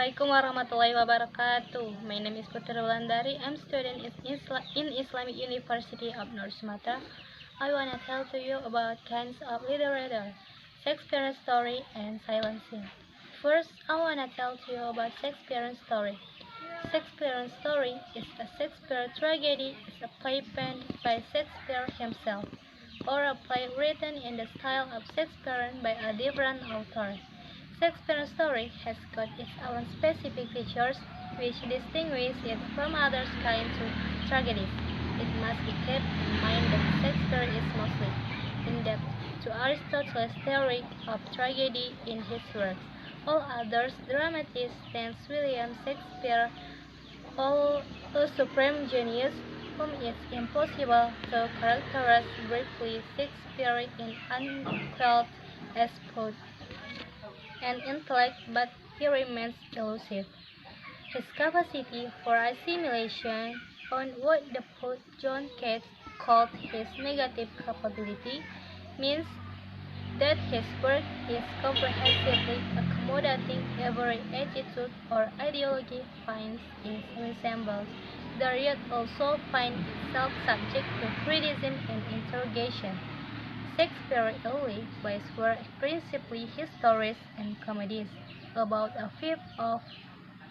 Assalamualaikum warahmatullahi wabarakatuh. My name is Putri Wulandari. I'm student in Islamic University of North Sumatra. I wanna tell to you about kinds of literature, Shakespearean story, and silent scene. First, I wanna tell to you about Shakespearean story. Shakespearean story is a Shakespeare tragedy. Is a play penned by Shakespeare himself, or a play written in the style of Shakespeare by a different author. Shakespeare's story has got its own specific features which distinguish it from other kinds of tragedies. It must be kept in mind that Shakespeare is mostly indebted to Aristotle's theory of tragedy in his works. All other dramatists thanks William Shakespeare, all a supreme genius whom it's impossible to characterize briefly. Shakespeare is unclothed as poet and intellect, but he remains elusive. His capacity for assimilation, on what the poet John Keats called his negative capability, means that his work is comprehensively accommodating every attitude or ideology finds its resemblance. The yet also finds itself subject to criticism and interrogation. Shakespeare's early plays were principally his stories and comedies. About a fifth of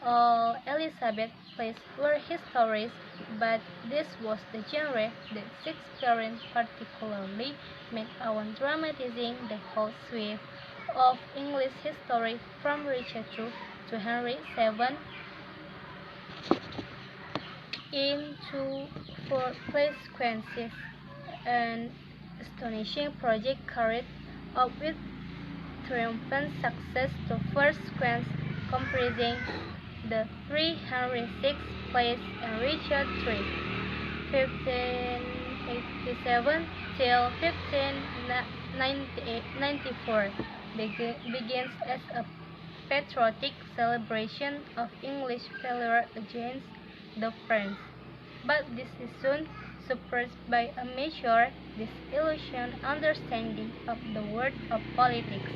all Elizabeth plays were his stories, but this was the genre that Shakespeare particularly made on dramatizing the whole sweep of English history from Richard II to Henry VII into four play sequences, an astonishing project carried out with triumphant success. The first sequence, comprising the three Henry VI plays and Richard III, 1587 till 1594, begins as a patriotic celebration of English failure against the French. But this is soon suppressed by a mature, disillusioned understanding of the world of politics,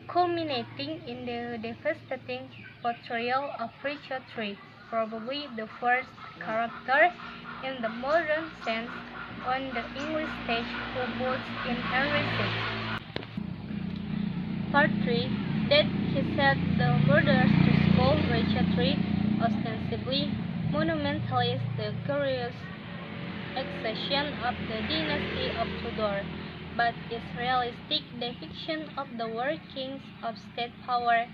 culminating in the devastating portrayal of Richard III, probably the first character in the modern sense on the English stage who puts in Henry VI. Part 3, that he set the murderers to school. Richard III, ostensibly monumentalist, the glorious accession of the dynasty of Tudor, but its realistic depiction of the workings of state power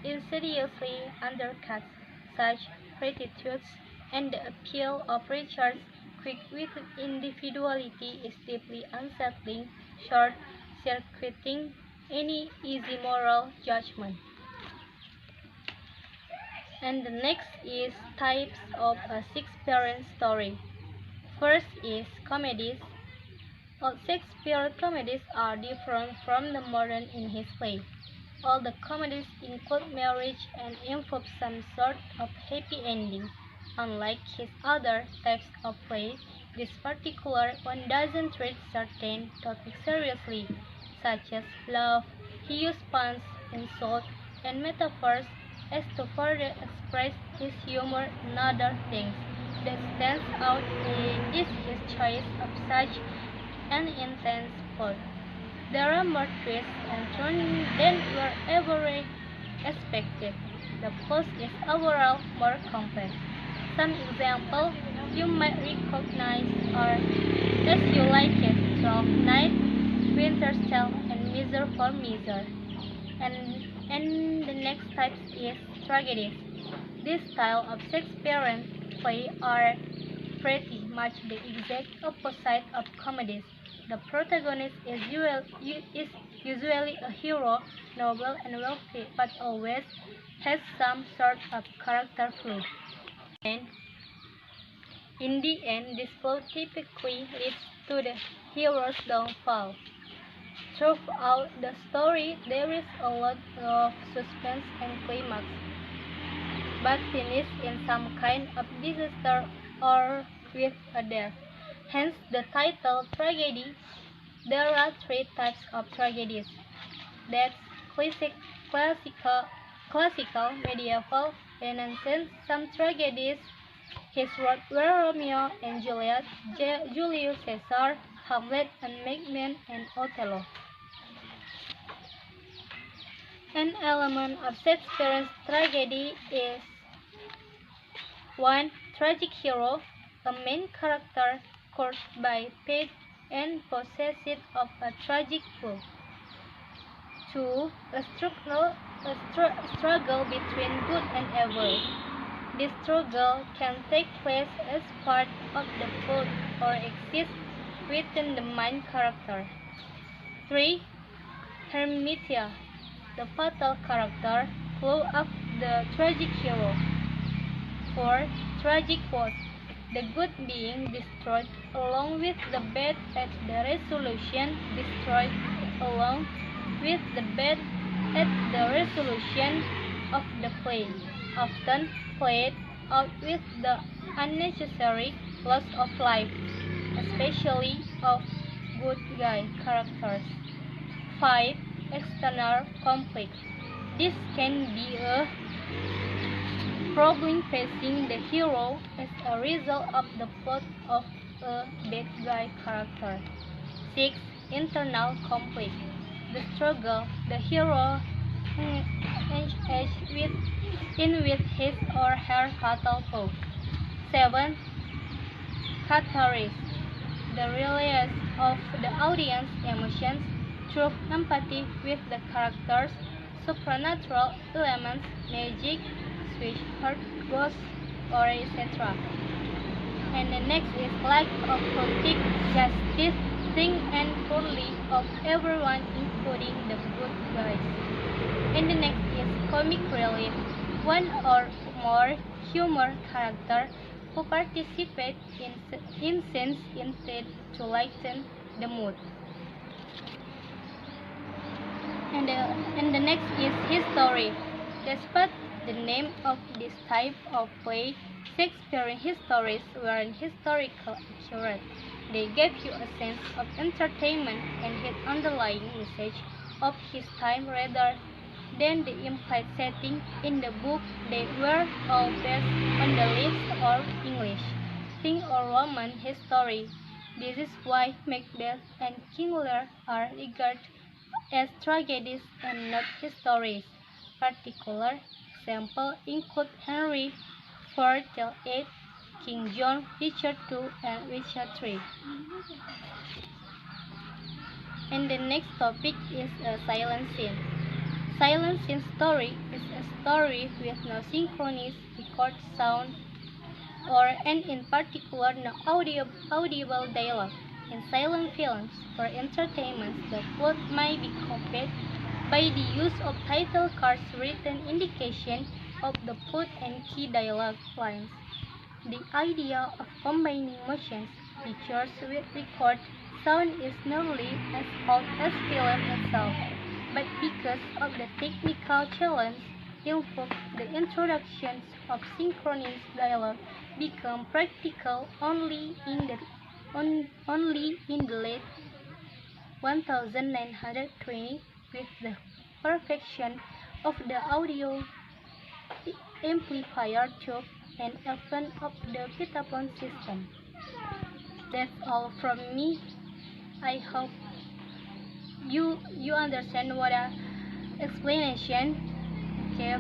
insidiously undercuts such platitudes, and the appeal of Richard's quick-witted individuality is deeply unsettling, short-circuiting any easy moral judgment. And the next is types of a Shakespearean story. First is comedies. All Shakespeare comedies are different from the modern in his play. All the comedies include marriage and involve some sort of happy ending. Unlike his other types of play, this particular one doesn't treat certain topics seriously, such as love. He uses puns, insults, and metaphors as to further express his humor and other things. That stands out is his choice of such an intense plot. There are more twists and turns than were ever expected. The plot is overall more complex. Some examples you might recognize are As You Like It, 12 Night, Winter's Tale, and Miser for Miser. And the next type is tragedies. This style of Shakespearean play are pretty much the exact opposite of comedies. The protagonist is usually a hero, noble and wealthy, but always has some sort of character flaw. And in the end, this flaw typically leads to the hero's downfall. Throughout the story, there is a lot of suspense and climax, but finish in some kind of disaster or with a death. Hence the title tragedy. There are three types of tragedies. That's classic classical, medieval, Renaissance, some tragedies. His work were Romeo and Juliet, Julius Caesar, Hamlet and Macbeth and Othello. An element of Shakespeare's tragedy is 1. Tragic hero, a main character cursed by fate and possessed of a tragic will. 2. A struggle between good and evil. This struggle can take place as part of the plot or exist within the main character. 3. Hermitia, the fatal character, flaw of the tragic hero. 4. Tragic was the good being destroyed along with the bad at the resolution destroyed along with the bad at the resolution of the play, often played out with the unnecessary loss of life, especially of good guy characters. 5. External conflict. This can be a problem facing the hero as a result of the plot of a bad guy character. 6. Internal conflict. The struggle the hero engages with his or her fatal foe. 7. Catharsis. The release of the audience emotions through empathy with the characters, supernatural elements, magic, sweetheart, ghosts, or etc. And the next is lack of poetic justice, think and poorly of everyone, including the good guys. And the next is comic relief, one or more humor character who participate in scenes intended to lighten the mood. And the next is history. Despite the name of this type of play, Shakespearean histories weren't historical accurate. They gave you a sense of entertainment and his underlying message of his time rather than the implied setting in the book. They were all based on the Leeds or English, Thing or Roman history. This is why Macbeth and King Lear are regarded as tragedies and not histories. Particular examples include Henry IV till 8, King John, Richard II, and Richard III. And the next topic is a silent scene. Silent scene story is a story with no synchronous record sound and in particular no audible dialogue. In silent films for entertainment, the plot may be copied by the use of title cards written indication of the plot and key dialogue lines. The idea of combining motion pictures with record sound is nearly as old as film itself, but because of the technical challenge involved, the introductions of synchronous dialogue became practical only in the late 1920 with the perfection of the audio amplifier tube and advent of the Vitaphone system. That's all from me. I hope you understand what I explanation. Okay,